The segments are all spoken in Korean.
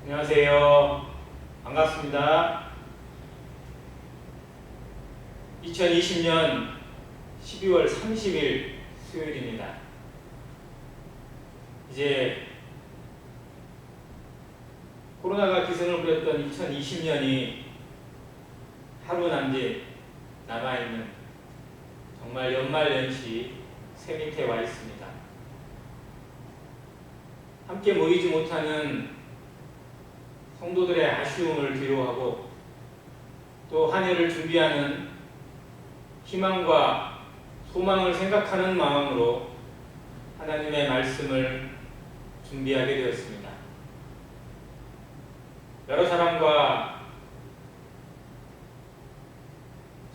안녕하세요. 반갑습니다. 2020년 12월 30일 수요일입니다. 이제 코로나가 기승을 부렸던 2020년이 하루 남짓 남아있는 정말 연말연시 새 밑에 와 있습니다. 함께 모이지 못하는 성도들의 아쉬움을 뒤로하고 또 한 해를 준비하는 희망과 소망을 생각하는 마음으로 하나님의 말씀을 준비하게 되었습니다. 여러 사람과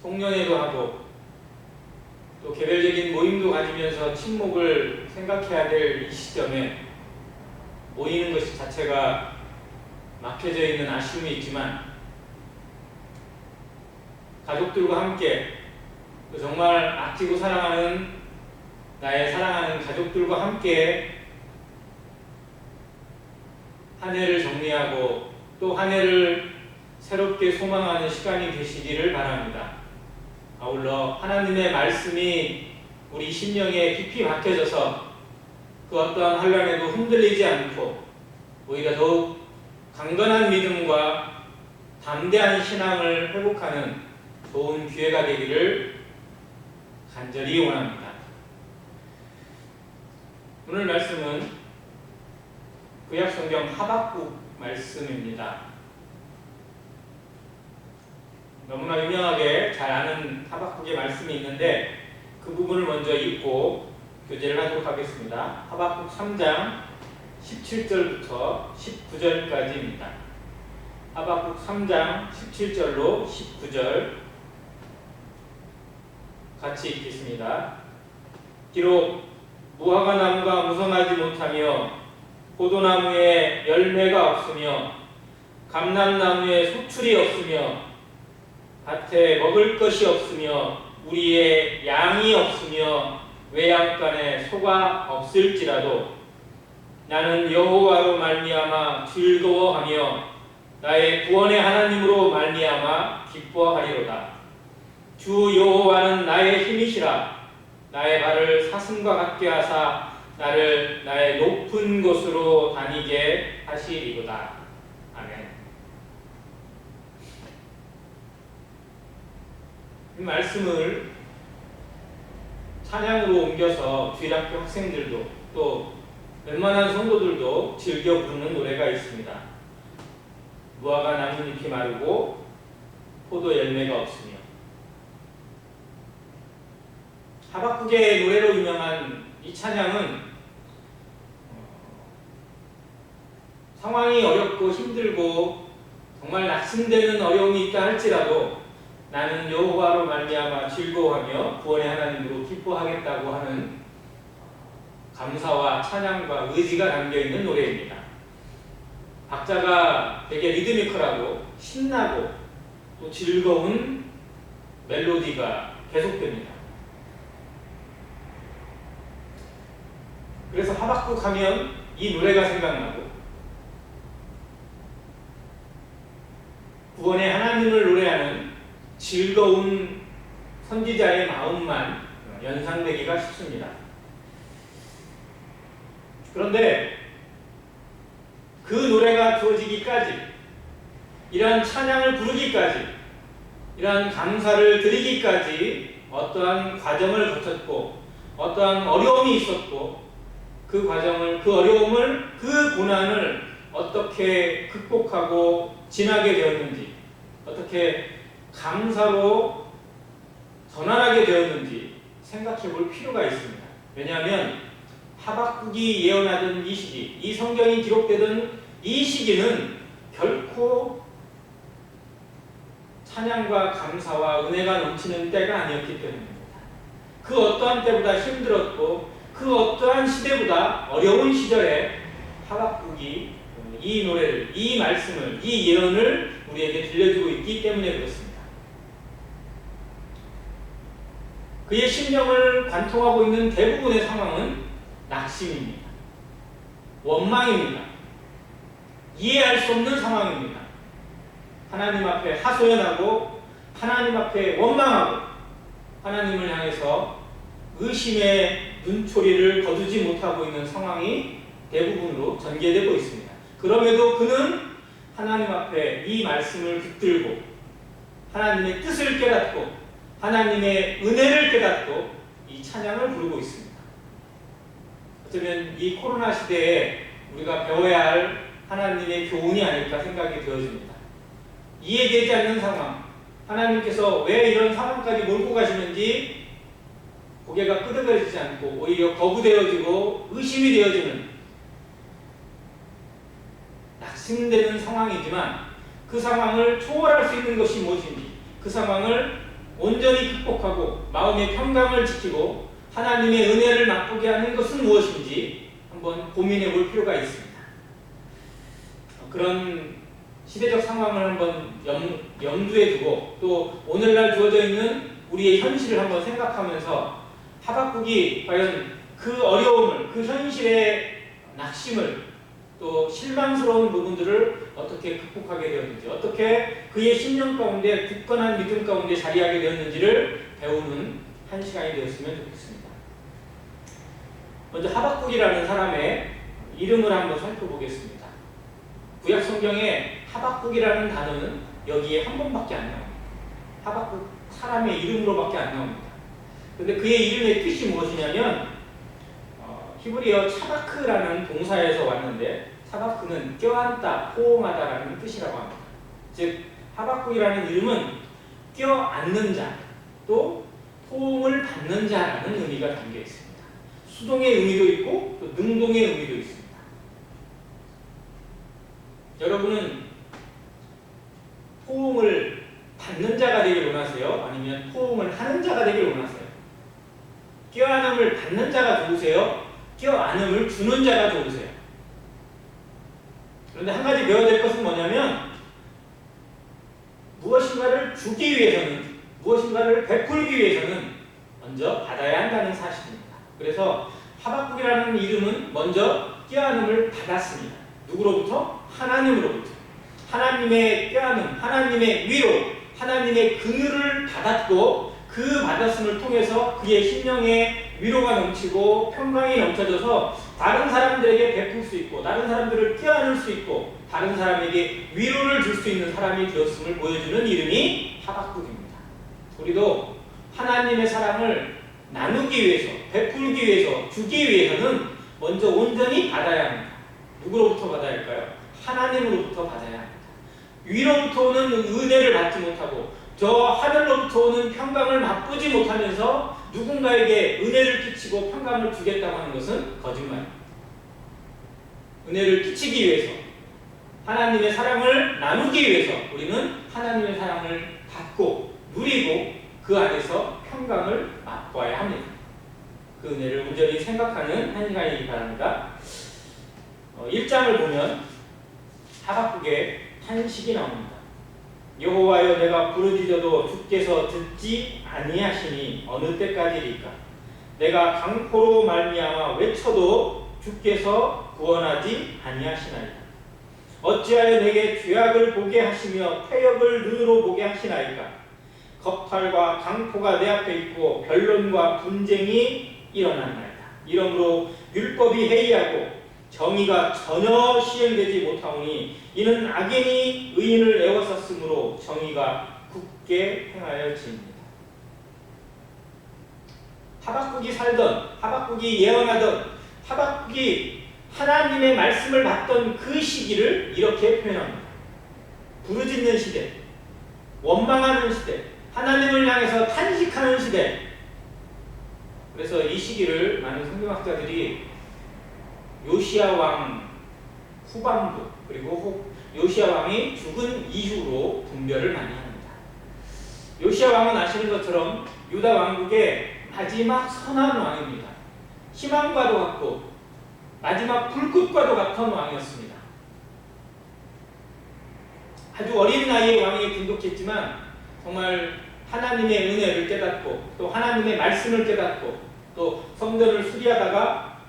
송년회도 하고 또 개별적인 모임도 가지면서 친목을 생각해야 될 이 시점에 모이는 것이 자체가 막혀져 있는 아쉬움이 있지만 가족들과 함께 정말 아끼고 사랑하는 나의 사랑하는 가족들과 함께 한 해를 정리하고 또 한 해를 새롭게 소망하는 시간이 되시기를 바랍니다. 아울러 하나님의 말씀이 우리 심령에 깊이 박혀져서 그 어떠한 환란에도 흔들리지 않고 오히려 더욱 강건한 믿음과 담대한 신앙을 회복하는 좋은 기회가 되기를 간절히 원합니다. 오늘 말씀은 구약성경 하박국 말씀입니다. 너무나 유명하게 잘 아는 하박국의 말씀이 있는데 그 부분을 먼저 읽고 교제를 하도록 하겠습니다. 하박국 3장 17절부터 19절까지입니다. 하박국 3장 17절로 19절 같이 읽겠습니다. 비록 무화과 나무가 무성하지 못하며 포도나무에 열매가 없으며 감람나무에 소출이 없으며 밭에 먹을 것이 없으며 우리의 양이 없으며 외양간에 소가 없을지라도 나는 여호와로 말미암아 즐거워하며 나의 구원의 하나님으로 말미암아 기뻐하리로다. 주 여호와는 나의 힘이시라. 나의 발을 사슴과 같게 하사 나를 나의 높은 곳으로 다니게 하시리로다. 아멘. 이 말씀을 찬양으로 옮겨서 주일학교 학생들도 또 웬만한 성도들도 즐겨 부르는 노래가 있습니다. 무화과 나뭇잎이 마르고 포도 열매가 없으며. 하박국의 노래로 유명한 이 찬양은 상황이 어렵고 힘들고 정말 낙심되는 어려움이 있다 할지라도 나는 여호와로 말미암아 즐거워하며 구원의 하나님으로 기뻐하겠다고 하는 감사와 찬양과 의지가 담겨있는 노래입니다. 박자가 되게 리드미컬하고 신나고 또 즐거운 멜로디가 계속됩니다. 그래서 하박국 하면 이 노래가 생각나고 구원의 하나님을 노래하는 즐거운 선지자의 마음만 연상되기가 쉽습니다. 그런데 그 노래가 주어지기까지, 이러한 찬양을 부르기까지, 이러한 감사를 드리기까지 어떠한 과정을 거쳤고 어떠한 어려움이 있었고 그 과정을, 그 어려움을, 그 고난을 어떻게 극복하고 지나게 되었는지, 어떻게 감사로 전환하게 되었는지 생각해 볼 필요가 있습니다. 왜냐하면 하박국이 예언하던 이 시기, 이 성경이 기록되던 이 시기는 결코 찬양과 감사와 은혜가 넘치는 때가 아니었기 때문입니다. 그 어떠한 때보다 힘들었고 그 어떠한 시대보다 어려운 시절에 하박국이 이 노래를, 이 말씀을, 이 예언을 우리에게 들려주고 있기 때문에 그렇습니다. 그의 심령을 관통하고 있는 대부분의 상황은 낙심입니다. 원망입니다. 이해할 수 없는 상황입니다. 하나님 앞에 하소연하고 하나님 앞에 원망하고 하나님을 향해서 의심의 눈초리를 거두지 못하고 있는 상황이 대부분으로 전개되고 있습니다. 그럼에도 그는 하나님 앞에 이 말씀을 붙들고 하나님의 뜻을 깨닫고 하나님의 은혜를 깨닫고 이 찬양을 부르고 있습니다. 어쩌면 이 코로나 시대에 우리가 배워야 할 하나님의 교훈이 아닐까 생각이 되어집니다. 이해되지 않는 상황, 하나님께서 왜 이런 상황까지 몰고 가시는지 고개가 끄덕여지지 않고 오히려 거부되어지고 의심이 되어지는 낙심되는 상황이지만 그 상황을 초월할 수 있는 것이 무엇인지, 그 상황을 온전히 극복하고 마음의 평강을 지키고 하나님의 은혜를 맛보게 하는 것은 무엇인지 한번 고민해 볼 필요가 있습니다. 그런 시대적 상황을 한번 염두에 두고 또 오늘날 주어져 있는 우리의 현실을 한번 생각하면서 하박국이 과연 그 어려움을, 그 현실의 낙심을 또 실망스러운 부분들을 어떻게 극복하게 되었는지, 어떻게 그의 신령 가운데 굳건한 믿음 가운데 자리하게 되었는지를 배우는 한 시간이 되었으면 좋겠습니다. 먼저 하박국이라는 사람의 이름을 한번 살펴보겠습니다. 구약 성경에 하박국이라는 단어는 여기에 한 번밖에 안 나옵니다. 하박국 사람의 이름으로밖에 안 나옵니다. 그런데 그의 이름의 뜻이 무엇이냐면 히브리어 차바크라는 동사에서 왔는데 차바크는 껴안다, 호응하다라는 뜻이라고 합니다. 즉 하박국이라는 이름은 껴안는 자, 또 호응을 받는 자라는 의미가 담겨 있습니다. 수동의 의미도 있고 또 능동의 의미도 있습니다. 여러분은 호응을 받는 자가 되길 원하세요? 아니면 호응을 하는 자가 되길 원하세요? 껴안음을 받는 자가 좋으세요? 껴안음을 주는 자가 좋으세요? 그런데 한 가지 배워야 될 것은 뭐냐면 무엇인가를 주기 위해서는, 무엇인가를 베풀기 위해서는 먼저 받아야 한다는 사실입니다. 그래서 하박국이라는 이름은 먼저 껴안음을 받았습니다. 누구로부터? 하나님으로부터. 하나님의 껴안음, 하나님의 위로, 하나님의 긍휼을 받았고 그 받았음을 통해서 그의 심령에 위로가 넘치고 평강이 넘쳐져서 다른 사람들에게 베풀 수 있고 다른 사람들을 껴안을 수 있고 다른 사람에게 위로를 줄 수 있는 사람이 되었음을 보여주는 이름이 하박국입니다. 우리도 하나님의 사랑을 나누기 위해서, 베풀기 위해서, 주기 위해서는 먼저 온전히 받아야 합니다. 누구로부터 받아야 할까요? 하나님으로부터 받아야 합니다. 위로부터 오는 은혜를 받지 못하고 저 하늘로부터 오는 평강을 맛보지 못하면서 누군가에게 은혜를 끼치고 평강을 주겠다고 하는 것은 거짓말입니다. 은혜를 끼치기 위해서, 하나님의 사랑을 나누기 위해서 우리는 하나님의 사랑을 받고 누리고 그 안에서 평강을 맛봐야 합니다. 그 은혜를 온전히 생각하는 한 시간이기 바랍니다. 1장을 보면 하박국의 탄식이 나옵니다. 여호와여, 내가 부르짖어도 주께서 듣지 아니하시니 어느 때까지리까? 내가 강포로 말미암아 외쳐도 주께서 구원하지 아니하시나이까? 어찌하여 내게 죄악을 보게 하시며 패역을 눈으로 보게 하시나이까? 겁탈과 강포가 내 앞에 있고 변론과 분쟁이 일어나나이다. 이러므로 율법이 해이하고 정의가 전혀 시행되지 못하오니 이는 악인이 의인을 애워쌌으므로 정의가 굳게 행하여집니다. 하박국이 살던, 하박국이 예언하던, 하박국이 하나님의 말씀을 받던 그 시기를 이렇게 표현합니다. 부르짖는 시대, 원망하는 시대, 하나님을 향해서 탄식하는 시대. 그래서 이 시기를 많은 성경학자들이 요시야 왕 후반부 그리고 요시야 왕이 죽은 이후로 분별을 많이 합니다. 요시야 왕은 아시는 것처럼 유다 왕국의 마지막 선한 왕입니다. 희망과도 같고 마지막 불꽃과도 같은 왕이었습니다. 아주 어린 나이에 왕이 등극했지만 정말 하나님의 은혜를 깨닫고 또 하나님의 말씀을 깨닫고 또 성전을 수리하다가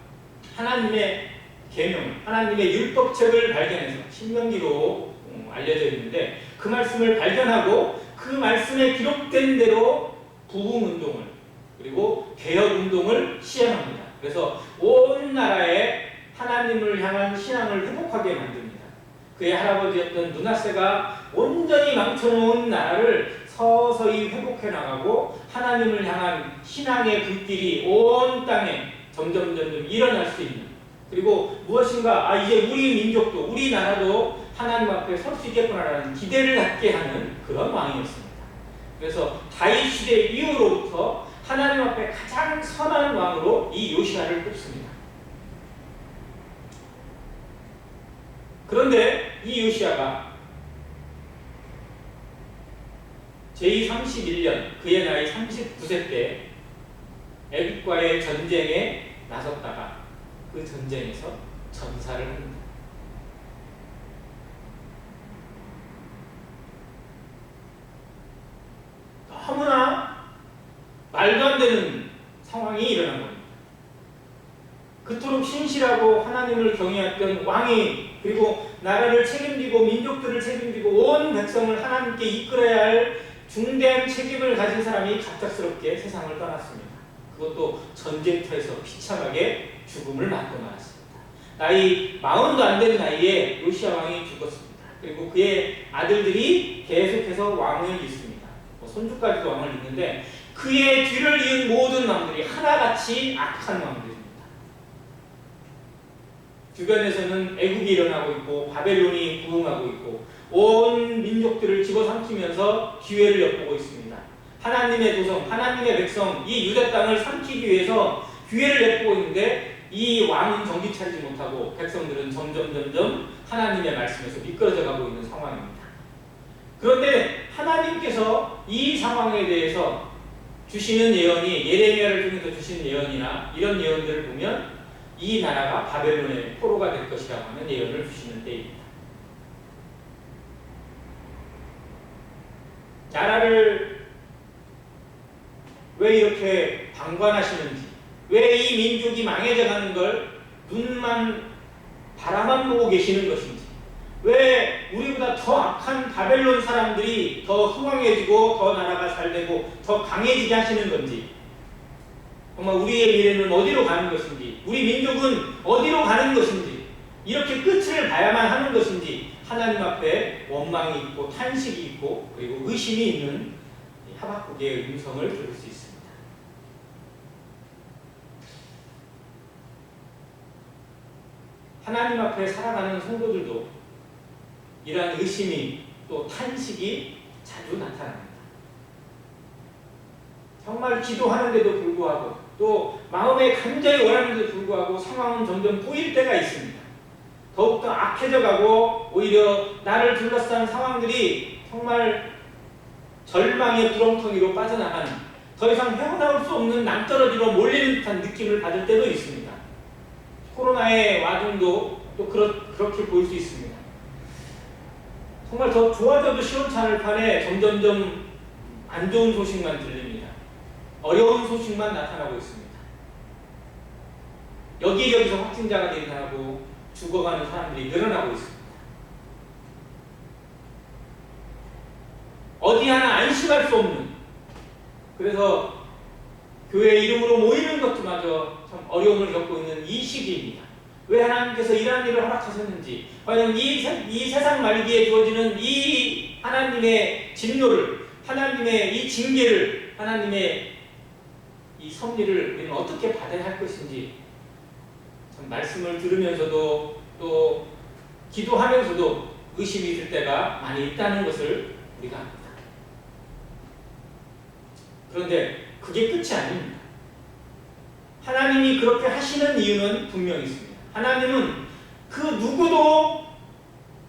하나님의 계명, 하나님의 율법책을 발견해서 신명기로 알려져 있는데 그 말씀을 발견하고 그 말씀에 기록된 대로 부흥운동을 그리고 개혁운동을 시행합니다. 그래서 온 나라에 하나님을 향한 신앙을 회복하게 만듭니다. 그의 할아버지였던 므낫세가 온전히 망쳐놓은 나라를 서서히 회복해 나가고 하나님을 향한 신앙의 불길이 온 땅에 점점 일어날 수 있는, 그리고 무엇인가 이제 우리 민족도 우리 나라도 하나님 앞에 설 수 있겠구나라는 기대를 갖게 하는 그런 왕이었습니다. 그래서 다윗 시대 이후로부터 하나님 앞에 가장 선한 왕으로 이 요시야를 꼽습니다. 그런데 이 요시야가 제31년 그의 나이 39세 때 애굽과의 전쟁에 나섰다가 그 전쟁에서 전사를 합니다. 너무나 말도 안 되는 상황이 일어난 겁니다. 그토록 신실하고 하나님을 경외했던 왕이, 그리고 나라를 책임지고 민족들을 책임지고 온 백성을 하나님께 이끌어야 할 중대한 책임을 가진 사람이 갑작스럽게 세상을 떠났습니다. 그것도 전쟁터에서 비참하게 죽음을 맞고 말았습니다. 나이 40도 안 된 나이에 요시야 왕이 죽었습니다. 그리고 그의 아들들이 계속해서 왕을 잇습니다. 손주까지도 왕을 잇는데 그의 뒤를 이은 모든 왕들이 하나같이 악한 왕들입니다. 주변에서는 애국이 일어나고 있고 바벨론이 부흥하고 있고 온 민족들을 집어삼키면서 기회를 엿보고 있습니다. 하나님의 도성, 하나님의 백성, 이 유대 땅을 삼키기 위해서 기회를 엿보고 있는데 이 왕은 정신 차리지 못하고 백성들은 점점 하나님의 말씀에서 미끄러져 가고 있는 상황입니다. 그런데 하나님께서 이 상황에 대해서 주시는 예언이, 예레미야를 통해서 주신 예언이나 이런 예언들을 보면 이 나라가 바벨론의 포로가 될 것이라고 하는 예언을 주시는 때입니다. 나라를 왜 이렇게 방관하시는지, 왜 이 민족이 망해져 가는 걸 눈만 바라만 보고 계시는 것인지, 왜 우리보다 더 악한 바벨론 사람들이 더 흥왕해지고 더 나라가 잘되고 더 강해지게 하시는 건지, 정말 우리의 미래는 어디로 가는 것인지, 우리 민족은 어디로 가는 것인지, 이렇게 끝을 봐야만 하는 것인지 하나님 앞에 원망이 있고 탄식이 있고 그리고 의심이 있는 하박국의 음성을 들을 수 있습니다. 하나님 앞에 살아가는 성도들도 이러한 의심이 또 탄식이 자주 나타납니다. 정말 기도하는데도 불구하고 또 마음에 간절히 원하는데도 불구하고 상황은 점점 꼬일 때가 있습니다. 더욱더 악해져 가고 오히려 나를 둘러싼 상황들이 정말 절망의 구렁텅이로 빠져나가는, 더 이상 헤어나올 수 없는 낭떠러지로 몰리는 듯한 느낌을 받을 때도 있습니다. 코로나의 와중도 또 그렇게 보일 수 있습니다. 정말 더 좋아져도 시원찮을 판에 점점점 안 좋은 소식만 들립니다. 어려운 소식만 나타나고 있습니다. 여기저기서 확진자가 나타나고 죽어가는 사람들이 늘어나고 있습니다. 어디 하나 안심할 수 없는, 그래서 교회 이름으로 모이는 것조마저 참 어려움을 겪고 있는 이 시기입니다. 왜 하나님께서 이러한 일을 허락하셨는지, 과연 이 세상 말기에 주어지는 이 하나님의 진노를, 하나님의 이 징계를, 하나님의 이 섭리를 우리는 어떻게 받아야 할 것인지, 참 말씀을 들으면서도 또 기도하면서도 의심이 들 때가 많이 있다는 것을 우리가 압니다. 그런데 그게 끝이 아닙니다. 하나님이 그렇게 하시는 이유는 분명히 있습니다. 하나님은 그 누구도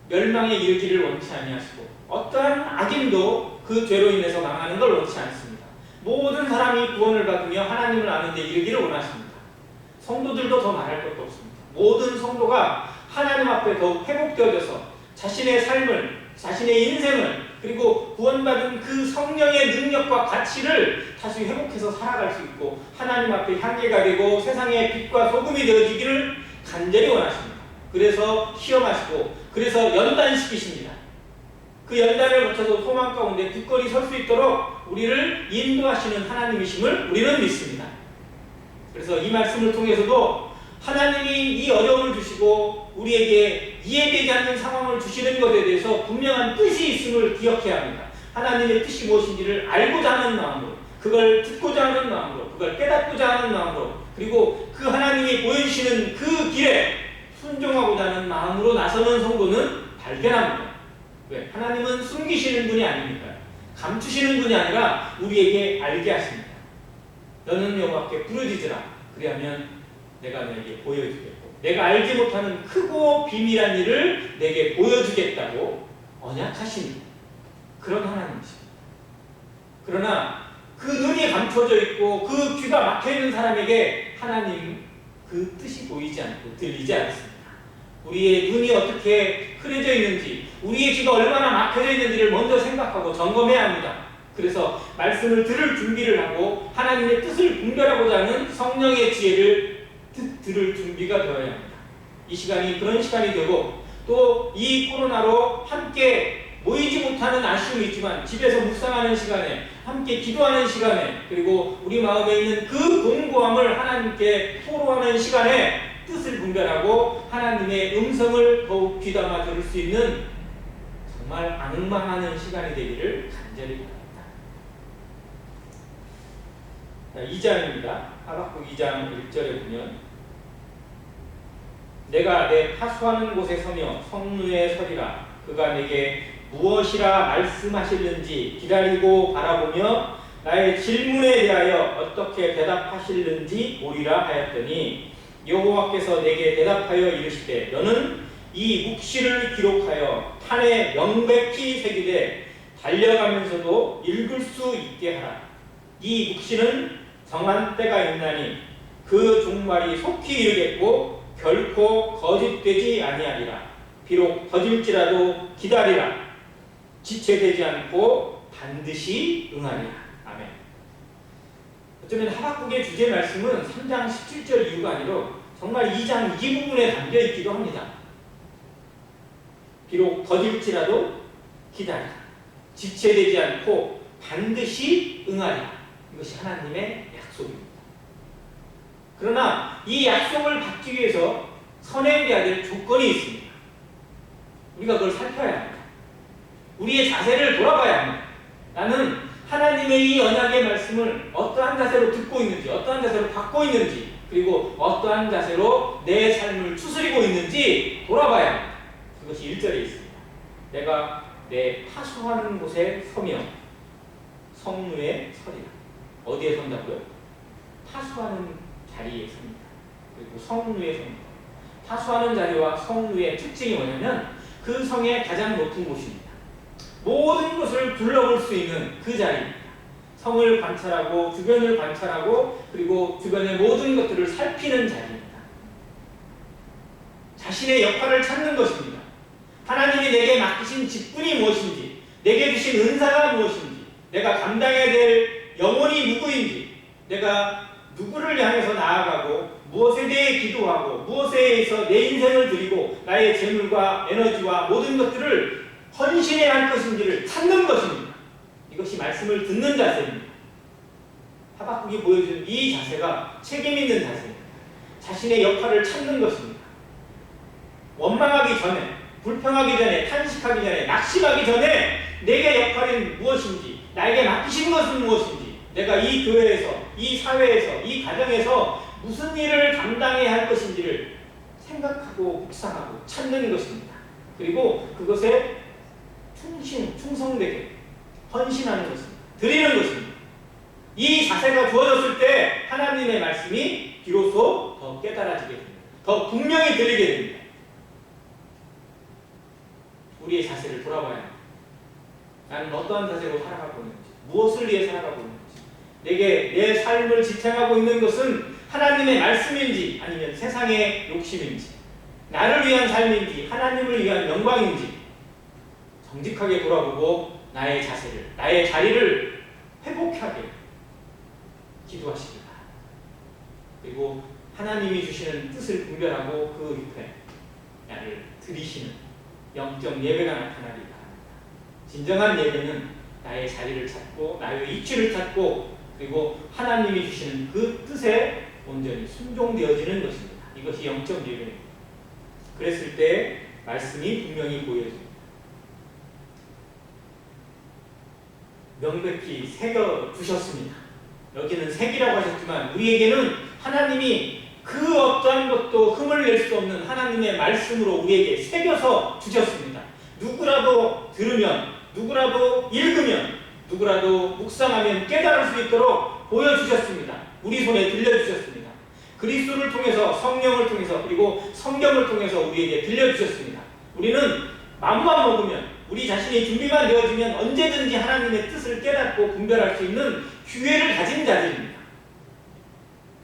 멸망에 이르기를 원치 아니하시고 어떠한 악인도 그 죄로 인해서 망하는 걸 원치 않습니다. 모든 사람이 구원을 받으며 하나님을 아는 데 이르기를 원하십니다. 성도들도 더 말할 것도 없습니다. 모든 성도가 하나님 앞에 더욱 회복되어져서 자신의 삶을, 자신의 인생을, 그리고 구원받은 그 성령의 능력과 가치를 다시 회복해서 살아갈 수 있고 하나님 앞에 향기가 되고 세상의 빛과 소금이 되어지기를 간절히 원하십니다. 그래서 시험하시고 그래서 연단시키십니다. 그 연단을 거쳐서 소망 가운데 굳건히 설 수 있도록 우리를 인도하시는 하나님이심을 우리는 믿습니다. 그래서 이 말씀을 통해서도 하나님이 이 어려움을 주시고 우리에게 이해되지 않는 상황을 주시는 것에 대해서 분명한 뜻이 있음을 기억해야 합니다. 하나님의 뜻이 무엇인지를 알고자 하는 마음으로, 그걸 듣고자 하는 마음으로, 그걸 깨닫고자 하는 마음으로, 그리고 그 하나님이 보여주시는 그 길에 순종하고자 하는 마음으로 나서는 성도는 발견합니다. 왜? 하나님은 숨기시는 분이 아닙니까? 감추시는 분이 아니라 우리에게 알게 하십니다. 너는 여호와께 부르짖으라. 그리하면 내가 너에게 보여주겠고 내가 알지 못하는 크고 비밀한 일을 내게 보여주겠다고 언약하신 그런 하나님이십니다. 그러나 그 눈이 감춰져 있고 그 귀가 막혀있는 사람에게 하나님 그 뜻이 보이지 않고 들리지 않습니다. 우리의 눈이 어떻게 흐려져 있는지, 우리의 귀가 얼마나 막혀져 있는지를 먼저 생각하고 점검해야 합니다. 그래서 말씀을 들을 준비를 하고 하나님의 뜻을 분별하고자 하는 성령의 지혜를 들을 준비가 되어야 합니다. 이 시간이 그런 시간이 되고 또 이 코로나로 함께 모이지 못하는 아쉬움이 있지만 집에서 묵상하는 시간에 함께 기도하는 시간에 그리고 우리 마음에 있는 그 공고함을 하나님께 토로하는 시간에 뜻을 분별하고 하나님의 음성을 더욱 귀담아 들을 수 있는 정말 앙망하는 시간이 되기를 간절히 바랍니다. 2장입니다. 하박국 2장 1절에 보면 내가 내 파수하는 곳에 서며 성루에 서리라. 그가 내게 무엇이라 말씀하실는지 기다리고 바라보며 나의 질문에 대하여 어떻게 대답하실는지 보리라 하였더니 여호와께서 내게 대답하여 이르시되 너는 이 묵시를 기록하여 판에 명백히 새기되 달려가면서도 읽을 수 있게 하라. 이 묵시는 정한 때가 있나니 그 종말이 속히 이르겠고 결코 거짓되지 아니하리라. 비록 더딜지라도 기다리라. 지체되지 않고 반드시 응하리라. 아멘. 어쩌면 하박국의 주제 말씀은 3장 17절 이유가 아니라 정말 2장 이 부분에 담겨 있기도 합니다. 비록 더딜지라도 기다리라. 지체되지 않고 반드시 응하리라. 이것이 하나님의 약속입니다. 그러나 이 약속을 받기 위해서 선행해야 될 조건이 있습니다. 우리가 그걸 살펴야 합니다. 우리의 자세를 돌아봐야 합니다. 나는 하나님의 이 언약의 말씀을 어떠한 자세로 듣고 있는지, 어떠한 자세로 받고 있는지, 그리고 어떠한 자세로 내 삶을 추스리고 있는지 돌아봐야 합니다. 그것이 1절에 있습니다. 내가 내 파수하는 곳에 서며 성루에 서리라. 어디에 선다고요? 파수하는 자리에 섭니다. 그리고 성루에 섭니다. 파수하는 자리와 성루의 특징이 뭐냐면 그 성의 가장 높은 곳입니다. 모든 것을 둘러볼 수 있는 그 자리입니다. 성을 관찰하고 주변을 관찰하고 그리고 주변의 모든 것들을 살피는 자리입니다. 자신의 역할을 찾는 것입니다. 하나님이 내게 맡기신 직분이 무엇인지, 내게 주신 은사가 무엇인지, 내가 감당해야 될 영혼이 누구인지, 내가 누구를 향해서 나아가고 무엇에 대해 기도하고 무엇에 대해서 내 인생을 드리고 나의 재물과 에너지와 모든 것들을 헌신해야 할 것인지를 찾는 것입니다. 이것이 말씀을 듣는 자세입니다. 하박국이 보여준 이 자세가 책임 있는 자세입니다. 자신의 역할을 찾는 것입니다. 원망하기 전에, 불평하기 전에, 탄식하기 전에, 낙심하기 전에 내게 역할이 무엇인지, 나에게 맡기신 것은 무엇인지, 내가 이 교회에서, 이 사회에서, 이 가정에서 무슨 일을 감당해야 할 것인지를 생각하고 묵상하고 찾는 것입니다. 그리고 그것에 충성되게 헌신하는 것입니다. 드리는 것입니다. 이 자세가 주어졌을 때 하나님의 말씀이 비로소 더 깨달아지게 됩니다. 더 분명히 들리게 됩니다. 우리의 자세를 돌아봐야 합니다. 나는 어떠한 자세로 살아가고 있는지, 무엇을 위해 살아가고 있는지, 내게 내 삶을 지탱하고 있는 것은 하나님의 말씀인지 아니면 세상의 욕심인지, 나를 위한 삶인지 하나님을 위한 영광인지 정직하게 돌아보고 나의 자세를, 나의 자리를 회복하게 기도하시기 바랍니다. 그리고 하나님이 주시는 뜻을 분별하고 그 옆에 나를 들이시는 영적 예배가 나타나기 바랍니다. 진정한 예배는 나의 자리를 찾고 나의 이치를 찾고 그리고 하나님이 주시는 그 뜻에 온전히 순종되어지는 것입니다. 이것이 영적 예배입니다. 그랬을 때 말씀이 분명히 보여집니다. 명백히 새겨 주셨습니다. 여기는 색이라고 하셨지만 우리에게는 하나님이 그 어떠한 것도 흠을 낼 수 없는 하나님의 말씀으로 우리에게 새겨서 주셨습니다. 누구라도 들으면, 누구라도 읽으면, 누구라도 묵상하면 깨달을 수 있도록 보여주셨습니다. 우리 손에 들려주셨습니다. 그리스도를 통해서, 성령을 통해서, 그리고 성경을 통해서 우리에게 들려주셨습니다. 우리는 마음만 먹으면, 우리 자신이 준비만 되어지면 언제든지 하나님의 뜻을 깨닫고 분별할 수 있는 기회를 가진 자들입니다.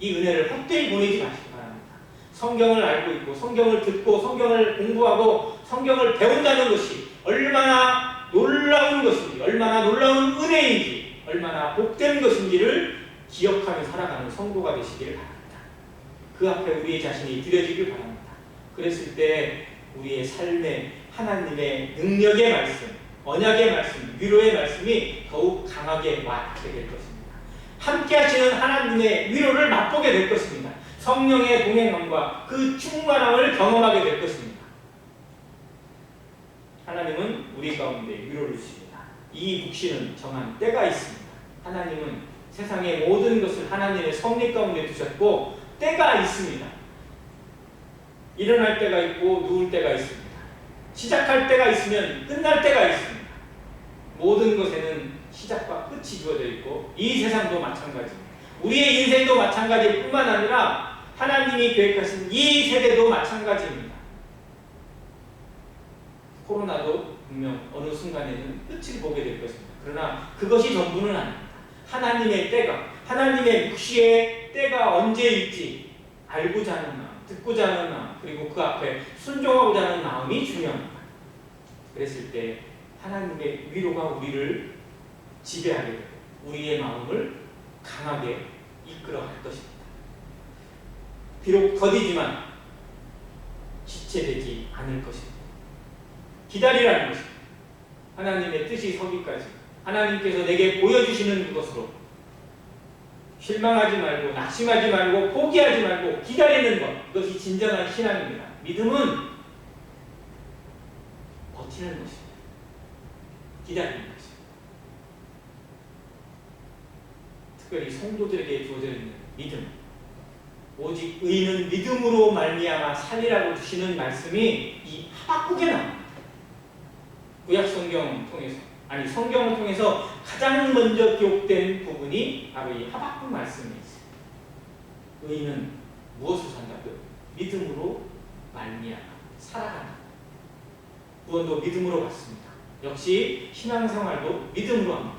이 은혜를 헛되이 보내지 마시기 바랍니다. 성경을 알고 있고 성경을 듣고 성경을 공부하고 성경을 배운다는 것이 얼마나 놀라운 것인지, 얼마나 놀라운 은혜인지, 얼마나 복된 것인지를 기억하며 살아가는 성도가 되시기를 바랍니다. 그 앞에 우리 자신이 드려지길 바랍니다. 그랬을 때 우리의 삶에 하나님의 능력의 말씀, 언약의 말씀, 위로의 말씀이 더욱 강하게 와닿게 될 것입니다. 함께 하시는 하나님의 위로를 맛보게 될 것입니다. 성령의 동행함과 그 충만함을 경험하게 될 것입니다. 하나님은 우리 가운데 위로를 주십니다. 이 묵시는 정한 때가 있습니다. 하나님은 세상의 모든 것을 하나님의 섭리 가운데 두셨고 때가 있습니다. 일어날 때가 있고 누울 때가 있습니다. 시작할 때가 있으면 끝날 때가 있습니다. 모든 것에는 시작과 끝이 주어져 있고 이 세상도 마찬가지입니다. 우리의 인생도 마찬가지일 뿐만 아니라 하나님이 계획하신 이 세대도 마찬가지입니다. 코로나도 분명 어느 순간에는 끝을 보게 될 것입니다. 그러나 그것이 전부는 아닙니다. 하나님의 때가, 하나님의 묵시의 때가 언제일지 알고자 하는 마음, 듣고자 하는 마음, 그리고 그 앞에 순종하고자 하는 마음이 중요합니다. 그랬을 때 하나님의 위로가 우리를 지배하게 되고 우리의 마음을 강하게 이끌어갈 것입니다. 비록 더디지만 지체되지 않을 것입니다. 기다리라는 것입니다. 하나님의 뜻이 서기까지 하나님께서 내게 보여주시는 그것으로 실망하지 말고 낙심하지 말고 포기하지 말고 기다리는 것, 이것이 진정한 신앙입니다. 믿음은 버티는 것입니다. 기다리는 것입니다. 특별히 성도들에게 주어져 있는 믿음, 오직 의인은 믿음으로 말미암아 살리라고 주시는 말씀이 이 하박국에 나옵니다. 구약성경을 통해서, 아니 성경을 통해서 가장 먼저 기록된 부분이 바로 이 하박국 말씀이 있어요. 의인은 무엇을 산다고요? 믿음으로 말미암아 살아간다. 구원도 믿음으로 받습니다. 역시 신앙생활도 믿음으로 합니다.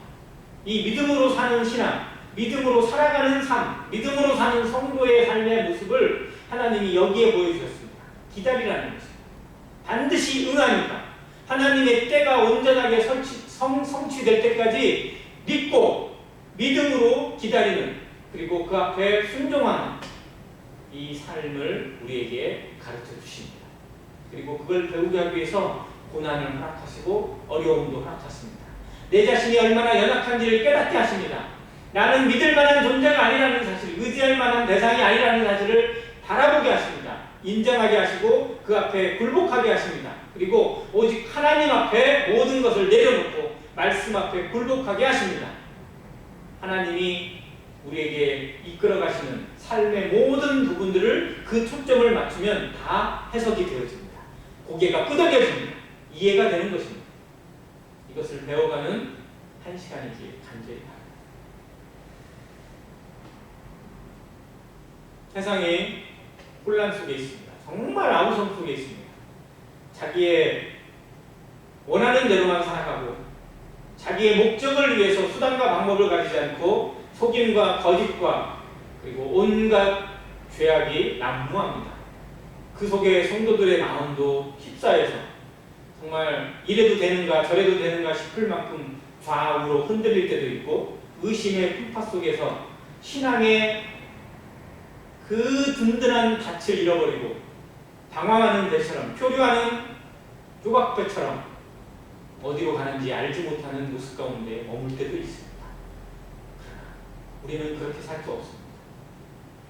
이 믿음으로 사는 신앙, 믿음으로 살아가는 삶, 믿음으로 사는 성도의 삶의 모습을 하나님이 여기에 보여주셨습니다. 기다리라는 것입니다. 반드시 응하니까 하나님의 때가 온전하게 성취될 때까지 믿고 믿음으로 기다리는, 그리고 그 앞에 순종하는 이 삶을 우리에게 가르쳐 주십니다. 그리고 그걸 배우기 하기 위해서 고난을 허락하시고 어려움도 허락하십니다. 내 자신이 얼마나 연약한지를 깨닫게 하십니다. 나는 믿을 만한 존재가 아니라는 사실, 의지할 만한 대상이 아니라는 사실을 바라보게 하십니다. 인정하게 하시고 그 앞에 굴복하게 하십니다. 그리고 오직 하나님 앞에 모든 것을 내려놓고 말씀 앞에 굴복하게 하십니다. 하나님이 우리에게 이끌어 가시는 삶의 모든 부분들을 그 초점을 맞추면 다 해석이 되어집니다. 고개가 끄덕여집니다. 이해가 되는 것입니다. 이것을 배워가는 한 시간이기 간절히 바랍니다. 세상이 혼란 속에 있습니다. 정말 아우성 속에 있습니다. 자기의 원하는 대로만 살아가고 자기의 목적을 위해서 수단과 방법을 가지지 않고 속임과 거짓과 그리고 온갖 죄악이 난무합니다. 그 속에 성도들의 마음도 휩싸여서 정말 이래도 되는가 저래도 되는가 싶을 만큼 좌우로 흔들릴 때도 있고 의심의 풍파 속에서 신앙의 그 든든한 닻을 잃어버리고 방황하는 배처럼, 표류하는 조각배처럼 어디로 가는지 알지 못하는 모습 가운데 머물 때도 있습니다. 그러나 우리는 그렇게 살 수 없습니다.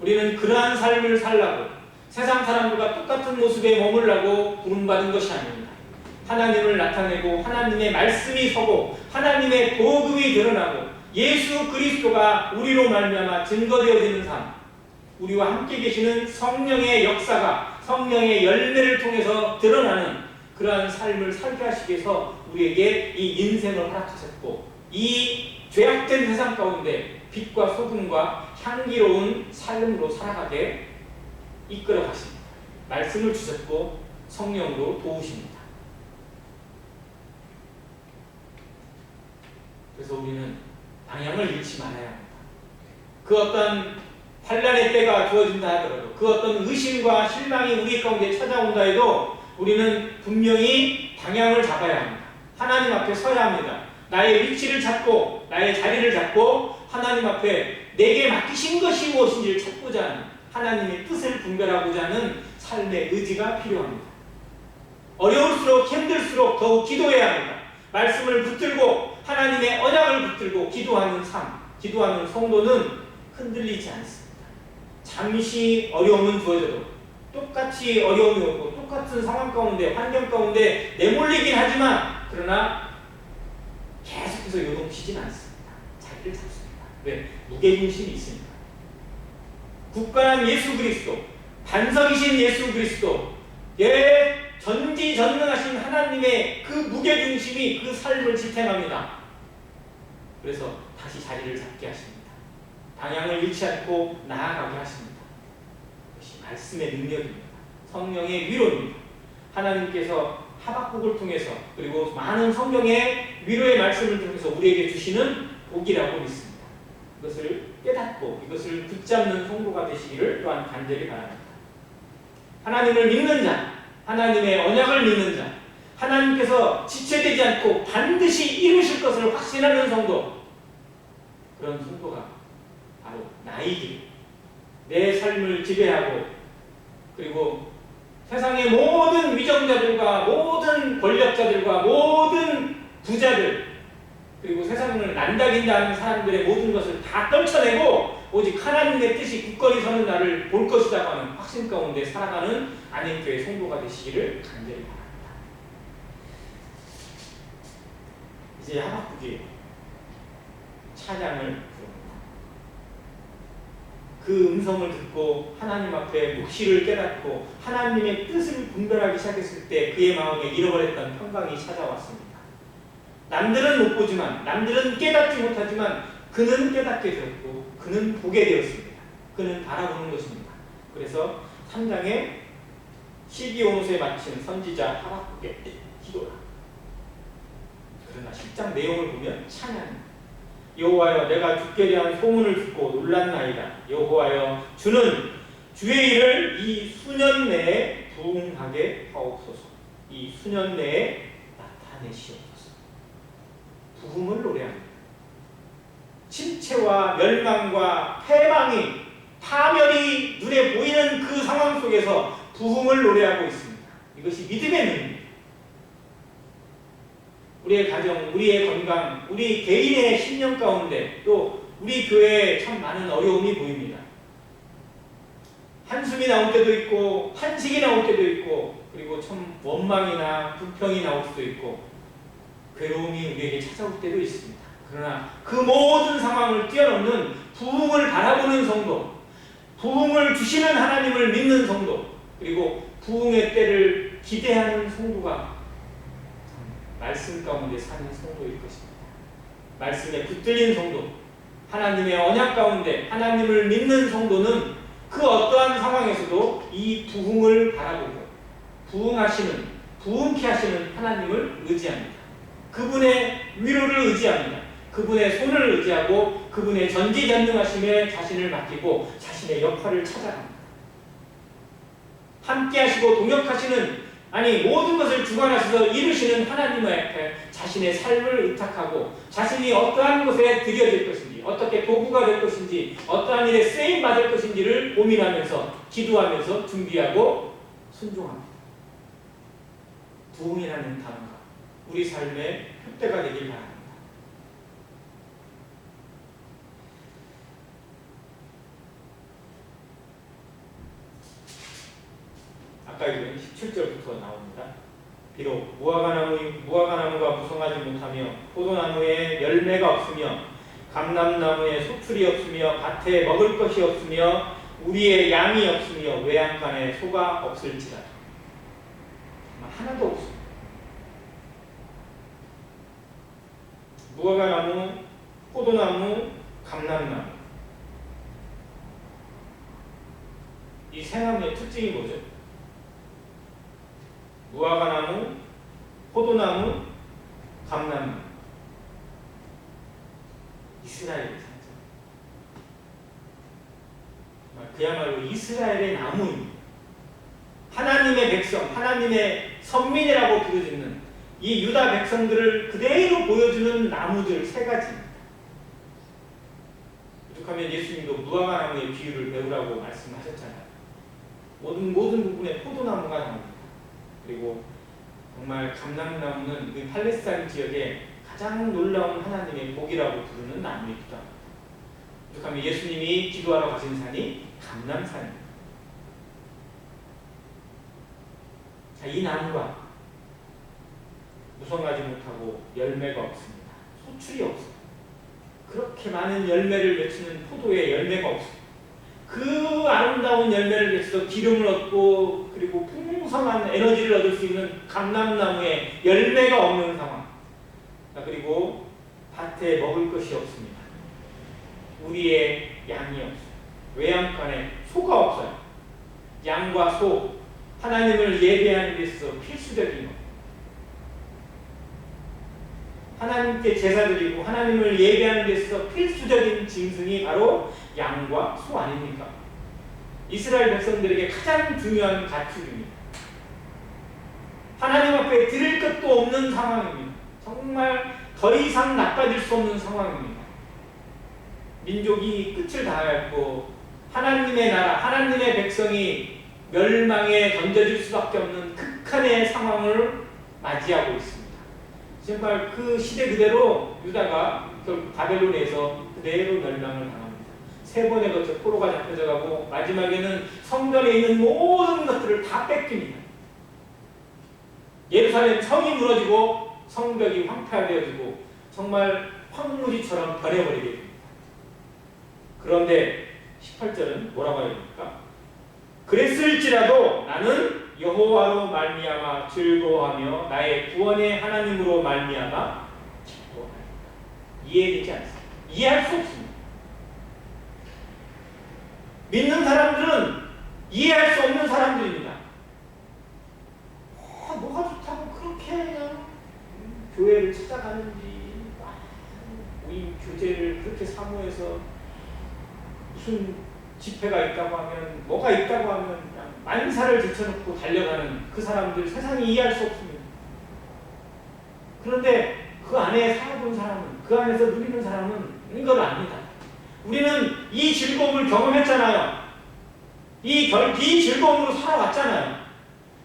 우리는 그러한 삶을 살라고 세상 사람들과 똑같은 모습에 머물라고 부름받은 것이 아닙니다. 하나님을 나타내고 하나님의 말씀이 서고 하나님의 복음이 드러나고 예수 그리스도가 우리로 말미암아 증거되어지는 삶, 우리와 함께 계시는 성령의 역사가 성령의 열매를 통해서 드러나는 그러한 삶을 살게 하시기 위해서 우리에게 이 인생을 허락하셨고 이 죄악된 세상 가운데 빛과 소금과 향기로운 삶으로 살아가게 이끌어 가십니다. 말씀을 주셨고 성령으로 도우십니다. 그래서 우리는 방향을 잃지 말아야 합니다. 그 어떤 환난의 때가 주어진다 하더라도 그 어떤 의심과 실망이 우리 가운데 찾아온다 해도 우리는 분명히 방향을 잡아야 합니다. 하나님 앞에 서야 합니다. 나의 위치를 찾고 나의 자리를 잡고 하나님 앞에 내게 맡기신 것이 무엇인지를 찾고자 하는 하나님의 뜻을 분별하고자 하는 삶의 의지가 필요합니다. 어려울수록 힘들수록 더욱 기도해야 합니다. 말씀을 붙들고 하나님의 언약을 붙들고 기도하는 삶, 기도하는 성도는 흔들리지 않습니다. 잠시 어려움은 주어져도 똑같이 어려움이 오고 똑같은 상황 가운데 환경 가운데 내몰리긴 하지만 그러나 계속해서 요동치진 않습니다. 자리를 잡습니다. 왜? 무게중심이 있으니까. 굳건한 예수 그리스도, 반석이신 예수 그리스도, 전지전능하신 하나님의 그 무게중심이 그 삶을 지탱합니다. 그래서 다시 자리를 잡게 하십니다. 방향을 잃지 않고 나아가게 하십니다. 그것이 말씀의 능력입니다. 성령의 위로입니다. 하나님께서 하박국을 통해서 그리고 많은 성경의 위로의 말씀을 통해서 우리에게 주시는 복이라고 믿습니다. 이것을 깨닫고 이것을 붙잡는 성도가 되시기를 또한 간절히 바랍니다. 하나님을 믿는 자, 하나님의 언약을 믿는 자, 하나님께서 지체되지 않고 반드시 이루실 것을 확신하는 성도, 그런 성도가 바로 나이기 내 삶을 지배하고 그리고 세상의 모든 위정자들과 모든 권력자들과 모든 부자들 그리고 세상을 난다긴다 하는 사람들의 모든 것을 다 떨쳐내고 오직 하나님의 뜻이 굳건히 서는 날을 볼 것이라고 하는 확신 가운데 살아가는 안행교회 성도가 되시기를 간절히 바랍니다. 이제 하박국이 찬양을 부릅니다. 그 음성을 듣고 하나님 앞에 묵시를 깨닫고 하나님의 뜻을 분별하기 시작했을 때 그의 마음에 잃어버렸던 평강이 찾아왔습니다. 남들은 못 보지만 남들은 깨닫지 못하지만 그는 깨닫게 되었고 그는 보게 되었습니다. 그는 바라보는 것입니다. 그래서 3장에 시기온옷에 마친 선지자 하박국의 기도라. 그러나 10장 내용을 보면 찬양입니다. 여호와여 내가 주께 대한 소문을 듣고 놀랐나이다. 여호와여 주는 주의 일을 이 수년 내에 부응하게 하옵소서. 이 수년 내에 나타내시옵소서. 부흥을 노래합니다. 침체와 멸망과 패망이 파멸이 눈에 보이는 그 상황 속에서 부흥을 노래하고 있습니다. 이것이 믿음의 능력입니다. 우리의 가정, 우리의 건강, 우리 개인의 신념 가운데 또 우리 교회에 참 많은 어려움이 보입니다. 한숨이 나올 때도 있고 한식이 나올 때도 있고 그리고 참 원망이나 불평이 나올 수도 있고 괴로움이 우리에게 찾아올 때도 있습니다. 그러나 그 모든 상황을 뛰어넘는 부흥을 바라보는 성도, 부흥을 주시는 하나님을 믿는 성도, 그리고 부흥의 때를 기대하는 성도가 말씀 가운데 사는 성도일 것입니다. 말씀에 붙들린 성도, 하나님의 언약 가운데 하나님을 믿는 성도는 그 어떠한 상황에서도 이 부흥을 바라보고 부흥하시는, 부흥케 하시는 하나님을 의지합니다. 그분의 위로를 의지합니다. 그분의 손을 의지하고 그분의 전지전능하심에 자신을 맡기고 자신의 역할을 찾아갑니다. 함께 하시고 동역하시는 모든 것을 주관하셔서 이루시는 하나님 앞에 자신의 삶을 의탁하고 자신이 어떠한 것에 드려질 것인지 어떻게 도구가 될 것인지 어떠한 일에 쓰임받을 것인지를 고민하면서 기도하면서 준비하고 순종합니다. 부흥이라는 단어가 우리 삶의 표대가 되길 바랍니다. 아까 읽은 17절부터 나옵니다. 비록 무화과나무가 무성하지 못하며 포도나무에 열매가 없으며 감람나무에 소출이 없으며 밭에 먹을 것이 없으며 우리의 양이 없으며 외양간에 소가 없을지라도 하나도 없습니다. 무화과나무, 포도나무, 감람나무 이 세 나무의 특징이 뭐죠? 무화과나무, 포도나무, 감람나무 이스라엘의 상징. 그야말로 이스라엘의 나무입니다. 하나님의 백성, 하나님의 선민이라고 부르짖는 이 유다 백성들을 그대로 보여주는 나무들 세 가지입니다. 오죽하면 예수님도 무화과나무의 비유를 배우라고 말씀하셨잖아요. 모든 부분에 포도나무가 나옵니다. 그리고 정말 감람나무는 그 팔레스타인 지역에 가장 놀라운 하나님의 복이라고 부르는 나무이기도 합니다. 오죽하면 예수님이 기도하러 가신 산이 감람산입니다. 자, 이 나무가 무성하지 못하고 열매가 없습니다. 소출이 없습니다. 그렇게 많은 열매를 맺히는 포도에 열매가 없습니다. 그 아름다운 열매를 맺혀서 기름을 얻고 그리고 풍성한 에너지를 얻을 수 있는 감람나무에 열매가 없는 상황. 그리고 밭에 먹을 것이 없습니다. 우리의 양이 없어요. 외양간에 소가 없어요. 양과 소, 하나님을 예배하는 데 있어서 필수적인 것. 하나님께 제사드리고 하나님을 예배하는 데 있어서 필수적인 짐승이 바로 양과 소 아닙니까? 이스라엘 백성들에게 가장 중요한 가축입니다. 하나님 앞에 드릴 것도 없는 상황입니다. 정말 더 이상 나빠질 수 없는 상황입니다. 민족이 끝을 다하였고 하나님의 나라, 하나님의 백성이 멸망에 던져질 수밖에 없는 극한의 상황을 맞이하고 있습니다. 정말 그 시대 그대로 유다가 결국 바벨론에서 그대로 멸망을 당합니다. 3번에 걸쳐 포로가 잡혀져 가고 마지막에는 성전에 있는 모든 것들을 다 뺏깁니다. 예루살렘 성이 무너지고 성벽이 황폐화되어지고 정말 황무지처럼 변해버리게 됩니다. 그런데 18절은 뭐라고 해야 됩니까? 그랬을지라도 나는 여호와로 말미암아 즐거워하며 나의 구원의 하나님으로 말미암아 기뻐하리라. 이해되지 않습니다. 이해할 수 없습니다. 믿는 사람들은 이해할 수 없는 사람들입니다. 뭐가 좋다고 그렇게 그냥 교회를 찾아가는지 모임 교제를 그렇게 사모해서 무슨 집회가 있다고 하면 뭐가 있다고 하면 그냥 만사를 제쳐놓고 달려가는 그 사람들 세상이 이해할 수 없습니다. 그런데 그 안에 살아본 사람은 그 안에서 누리는 사람은 이걸 압니다. 우리는 이 즐거움을 경험했잖아요. 이 즐거움으로 살아왔잖아요.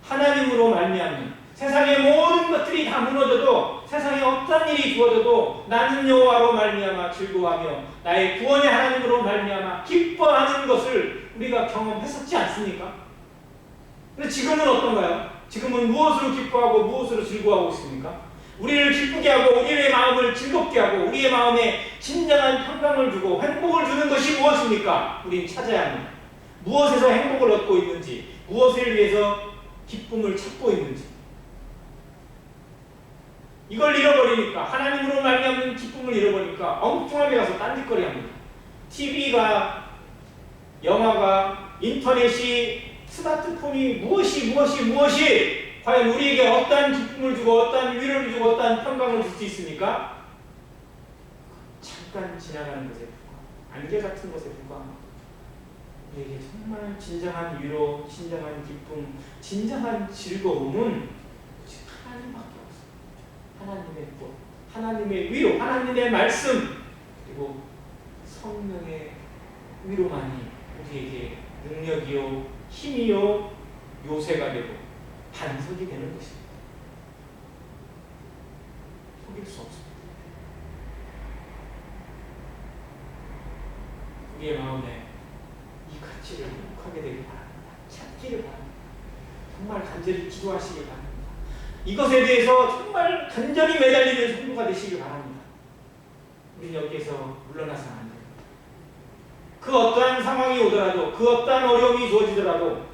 하나님으로 말미암는 세상의 모든 것들이 다 무너져도 세상에 어떤 일이 주어져도 나는 여호와로 말미암아 즐거워하며 나의 구원의 하나님으로 말미암아 기뻐하는 것을 우리가 경험했었지 않습니까? 근데 지금은 어떤가요? 지금은 무엇으로 기뻐하고 무엇으로 즐거워하고 있습니까? 우리를 기쁘게 하고 우리의 마음을 즐겁게 하고 우리의 마음에 진정한 평강을 주고 행복을 주는 것이 무엇입니까? 우리는 찾아야 합니다. 무엇에서 행복을 얻고 있는지, 무엇을 위해서 기쁨을 찾고 있는지. 이걸 잃어버리니까, 하나님으로 말미암는 기쁨을 잃어버리니까 엉뚱하게 가서 딴짓거리 합니다. TV가, 영화가, 인터넷이, 스마트폰이 무엇이 과연 우리에게 어떠한 기쁨을 주고 어떠한 위로를 주고 어떠한 평강을 줄 수 있습니까? 잠깐 지나가는 것에 불과합니다. 안개 같은 것에 불과합니다. 우리에게 정말 진정한 위로, 진정한 기쁨, 진정한 즐거움은 하나님밖에 없습니다. 하나님의 것, 하나님의 위로, 하나님의 말씀, 그리고 성령의 위로만이 우리에게 능력이요, 힘이요, 요새가 되고 반석이 되는 것입니다. 속일 수 없습니다. 우리의 마음에 이 가치를 회복하게 되길 바랍니다. 찾기를 바랍니다. 정말 간절히 기도하시길 바랍니다. 이것에 대해서 정말 간절히 매달리는 성도가 되시길 바랍니다. 우리는 여기에서 물러나서는 안 됩니다. 그 어떠한 상황이 오더라도, 그 어떠한 어려움이 주어지더라도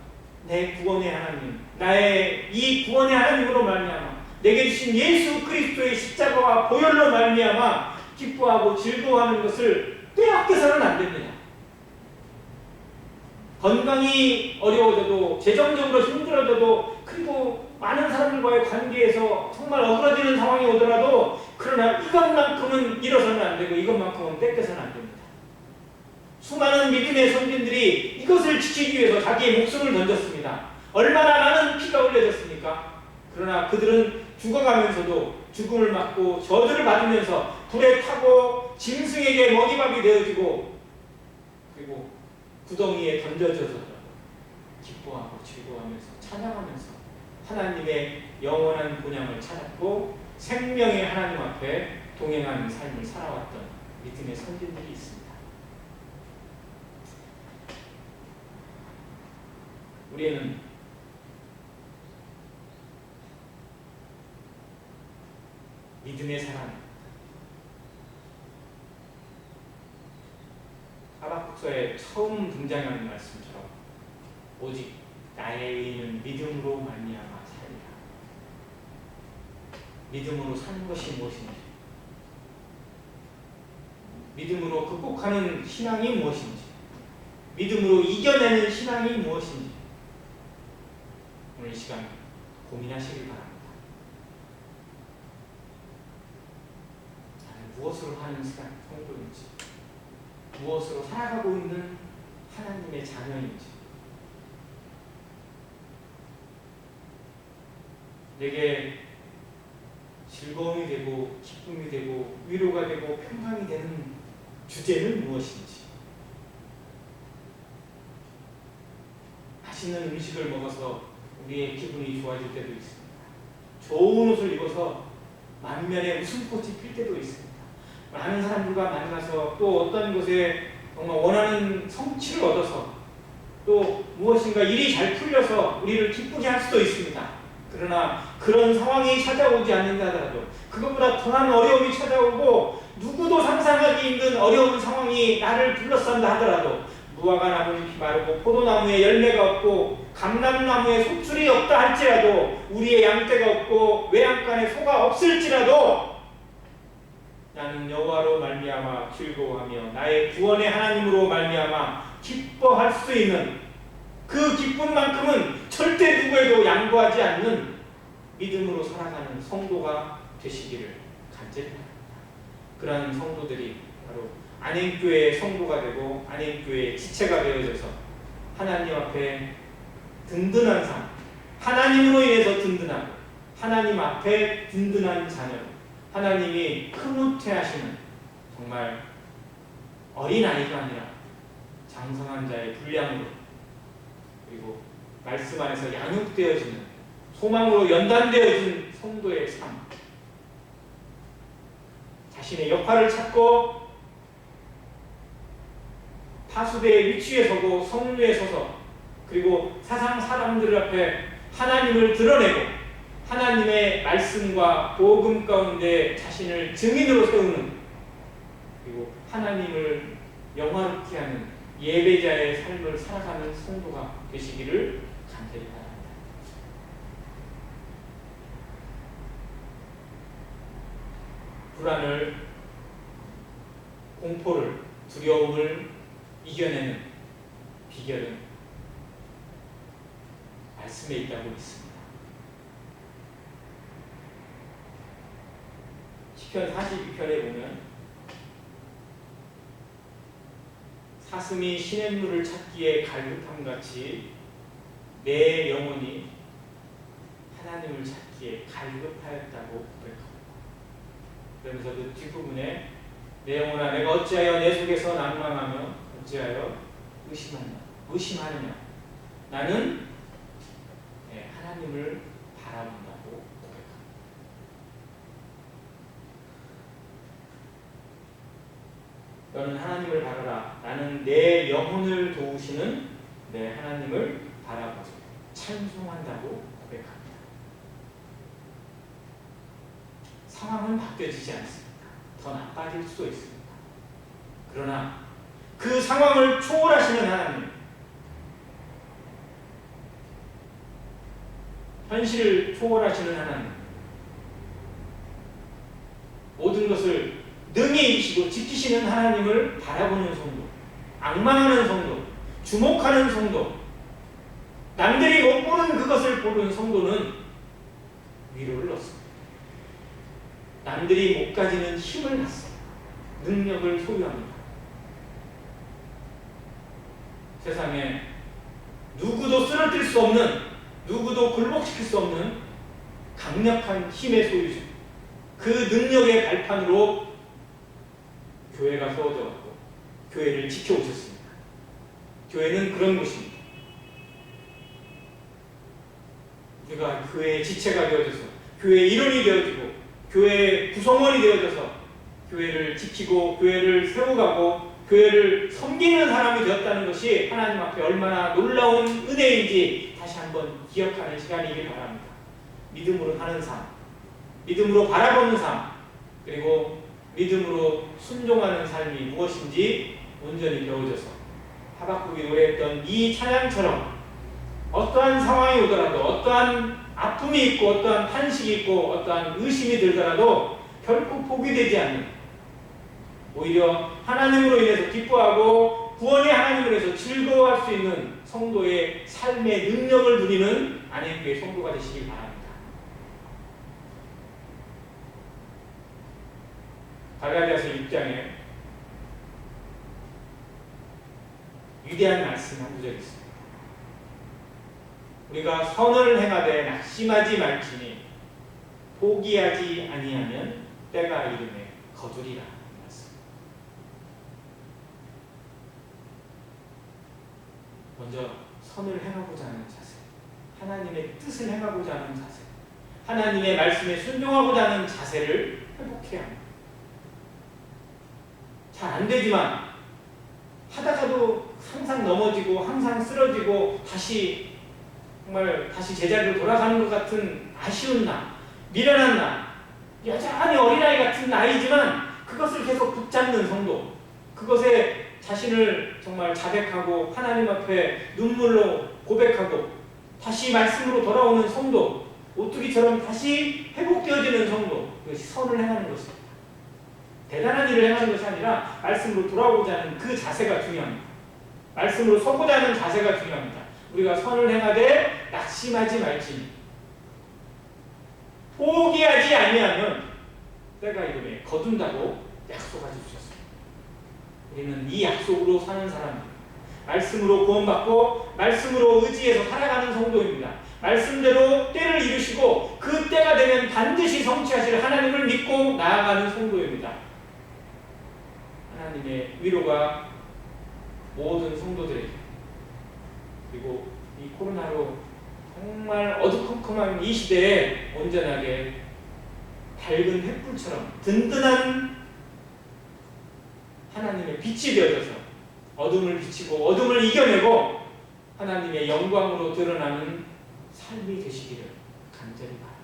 내 구원의 하나님, 나의 이 구원의 하나님으로 말미암아 내게 주신 예수 그리스도의 십자가와 보혈로 말미암아 기뻐하고 즐거워하는 것을 빼앗겨서는 안 됩니다. 건강이 어려워져도, 재정적으로 힘들어져도, 그리고 많은 사람들과의 관계에서 정말 어그러지는 상황이 오더라도, 그러나 이것만큼은 잃어서는 안 되고 이것만큼은 뺏겨서는 안 됩니다. 수많은 믿음의 선진들이 이것을 지키기 위해서 자기의 목숨을 던졌습니다. 얼마나 많은 피가 흘려졌습니까? 그러나 그들은 죽어가면서도 죽음을 맞고 저주를 받으면서 불에 타고 짐승에게 먹이밥이 되어지고, 그리고 구덩이에 던져져서 기뻐하고 즐거워하면서 찬양하면서 하나님의 영원한 본향을 찾았고 생명의 하나님 앞에 동행하는 삶을 살아왔던 믿음의 선진들이 있습니다. 우리는 믿음의 사람, 하박국서에 처음 등장하는 말씀처럼 오직 나의 의인은 믿음으로 말미암아 살리라. 믿음으로 사는 것이 무엇인지, 믿음으로 극복하는 신앙이 무엇인지, 믿음으로 이겨내는 신앙이 무엇인지 오늘 이 시간 고민하시길 바랍니다. 나는 무엇으로 하는 성도인지, 무엇으로 살아가고 있는 하나님의 자녀인지, 내게 즐거움이 되고 기쁨이 되고 위로가 되고 평강이 되는 주제는 무엇인지, 맛있는 음식을 먹어서 우리의 기분이 좋아질 때도 있습니다. 좋은 옷을 입어서 만면에 웃음꽃이 필 때도 있습니다. 많은 사람들과 만나서 또 어떤 곳에 정말 원하는 성취를 얻어서 또 무엇인가 일이 잘 풀려서 우리를 기쁘게 할 수도 있습니다. 그러나 그런 상황이 찾아오지 않는다 하더라도, 그것보다 더한 어려움이 찾아오고 누구도 상상하기 힘든 어려운 상황이 나를 둘러싼다 하더라도, 무화과 나무는 마르고 포도나무에 열매가 없고 감람나무에 소출이 없다 할지라도, 우리의 양떼가 없고 외양간에 소가 없을지라도 나는 여호와로 말미암아 즐거워하며 나의 구원의 하나님으로 말미암아 기뻐할 수 있는 그 기쁨만큼은 절대 누구에도 양보하지 않는 믿음으로 살아가는 성도가 되시기를 간절히 바랍니다. 그러한 성도들이 바로 안행교회의 성도가 되고 안행교회의 지체가 되어져서 하나님 앞에 든든한 삶, 하나님으로 인해서 든든하고 하나님 앞에 든든한 자녀, 하나님이 흐뭇해하시는 정말 어린아이가 아니라 장성한 자의 분량으로, 그리고 말씀 안에서 양육되어지는 소망으로 연단되어진 성도의 삶, 자신의 역할을 찾고 파수대의 위치에 서고 성류에 서서, 그리고 사상 사람들 앞에 하나님을 드러내고 하나님의 말씀과 복음 가운데 자신을 증인으로 세우는, 그리고 하나님을 영화롭게 하는 예배자의 삶을 살아가는 성도가 되시기를 간절히 바랍니다. 불안을, 공포를, 두려움을 이겨내는 비결은 말씀에 있다고 믿습니다. 시편 42편에 보면 사슴이 시냇물을 찾기에 갈급함같이 내 영혼이 하나님을 찾기에 갈급하였다고 고백합니다. 그러면서 그 뒷부분에 내 영혼아 내가 어찌하여 내 속에서 낭망하며 어찌하여 의심하느냐 나는 하나님을 바라본다고 고백합니다. 너는 하나님을 바라라. 나는 내 영혼을 도우시는 내 하나님을 바라보지. 찬송한다고 고백합니다. 상황은 바뀌어지지 않습니다. 더 나빠질 수도 있습니다. 그러나 그 상황을 초월하시는 하나님, 현실을 초월하시는 하나님, 모든 것을 능히 이기시고 지키시는 하나님을 바라보는 성도, 앙망하는 성도, 주목하는 성도, 남들이 못 보는 그것을 보는 성도는 위로를 얻습니다. 남들이 못 가지는 힘을 갖습니다. 능력을 소유합니다. 세상에 누구도 쓰러뜨릴 수 없는, 누구도 굴복시킬 수 없는 강력한 힘의 소유주, 그 능력의 발판으로 교회가 세워져 왔고 교회를 지켜오셨습니다. 교회는 그런 곳입니다. 우리가 교회의 지체가 되어져서 교회의 일원이 되어지고 교회의 구성원이 되어져서 교회를 지키고 교회를 세워가고 교회를 섬기는 사람이 되었다는 것이 하나님 앞에 얼마나 놀라운 은혜인지 다시 한번 기억하는 시간이길 바랍니다. 믿음으로 사는 삶, 믿음으로 바라보는 삶, 그리고 믿음으로 순종하는 삶이 무엇인지 온전히 배워져서 하박국이 노래했던 이 찬양처럼 어떠한 상황이 오더라도, 어떠한 아픔이 있고 어떠한 탄식이 있고 어떠한 의심이 들더라도 결코 포기되지 않는, 오히려 하나님으로 인해서 기뻐하고 구원의 하나님으로 인해서 즐거워할 수 있는 성도의 삶의 능력을 누리는 안행교회 성도가 되시길 바랍니다. 갈라디아서 6장에 위대한 말씀 한 구절이 있습니다. 우리가 선을 행하되 낙심하지 말지니 포기하지 아니하면 때가 이르매 거두리라. 먼저 선을 행하고자 하는 자세, 하나님의 뜻을 행하고자 하는 자세, 하나님의 말씀에 순종하고자 하는 자세를 회복해야 합니다. 잘 안 되지만 하다가도 항상 넘어지고 항상 쓰러지고 다시 정말 다시 제자리로 돌아가는 것 같은 아쉬운 나, 미련한 나, 여전히 어린아이 같은 나이지만 그것을 계속 붙잡는 성도, 그것에 자신을 정말 자백하고 하나님 앞에 눈물로 고백하고 다시 말씀으로 돌아오는 성도, 오뚜기처럼 다시 회복되어지는 성도, 그것이 선을 행하는 것입니다. 대단한 일을 행하는 것이 아니라 말씀으로 돌아오고자 하는 그 자세가 중요합니다. 말씀으로 서고자 하는 자세가 중요합니다. 우리가 선을 행하되 낙심하지 말지니 포기하지 아니하면 때가 이르매 거둔다고 약속하여 주셨습니다. 우리는 이 약속으로 사는 사람입니다. 말씀으로 구원받고 말씀으로 의지해서 살아가는 성도입니다. 말씀대로 때를 이루시고 그 때가 되면 반드시 성취하실 하나님을 믿고 나아가는 성도입니다. 하나님의 위로가 모든 성도들에게, 그리고 이 코로나로 정말 어두컴컴한 이 시대에 온전하게 밝은 횃불처럼 든든한 하나님의 빛이 되어져서 어둠을 비치고 어둠을 이겨내고 하나님의 영광으로 드러나는 삶이 되시기를 간절히 바랍니다.